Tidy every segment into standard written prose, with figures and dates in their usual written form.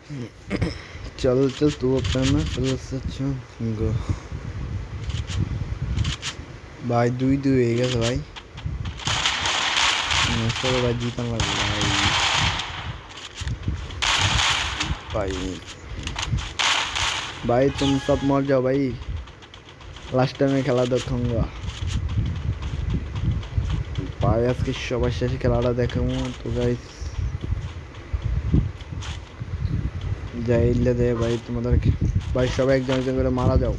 चल चल तू अपना चल सचो भाई दुई दुई हो गया भाई चलो भाई जीतने लग भाई भाई तुम सब मर जाओ भाई लास्ट टाइम में खेला देखूंगा भाई आज की সবার শেষে খেলাটা দেখাবো তো গাইস যাইলে দে ভাই তোমাদের ভাই সবাই একজন একজন করে মারা যাও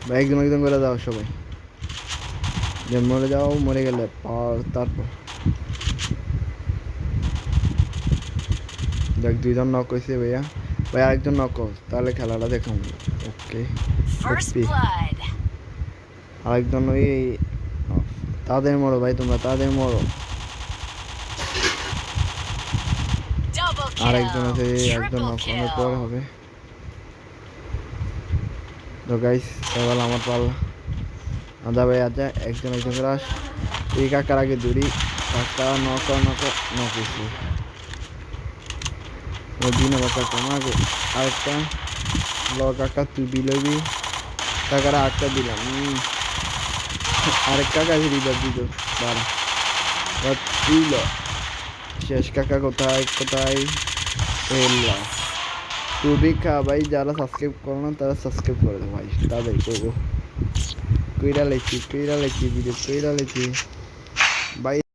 ভাই একজন একজন করে দাও সবাই যে মরে যাও মরে গেলে আর তারপর দেখ দুইজন নক হয়েছে ভাইয়া ভাই আরেকজন নক তাহলে খেলাটা দেখাবো ওকে আরেকজন ওই তাদের মরো ভাই তোমরা তাদের মরো আরেকজন আছে একজন নক হওয়ার পর হবে তো গাইস এবার আমার পাল্লা আদা ভাই আচ্ছা একজন একজন করে আস এই কাকার আগে দূরি কাকা নক হয়েছে ওই দিন আবার কাকা মাকে আরেকটা ল কাকা তুই বিলবি কাকারা আটটা দিলাম আরেক কাকা রিভার দিল বারা তুই ল শেষ কাকা কোথায় কোথায় এলা তুই খা ভাই যারা সাবস্ক্রাইব করো না তারা সাবস্ক্রাইব করে দে ভাই তাদের করবো কইরা লেখি ভিডিও কইরা লেখি ভাই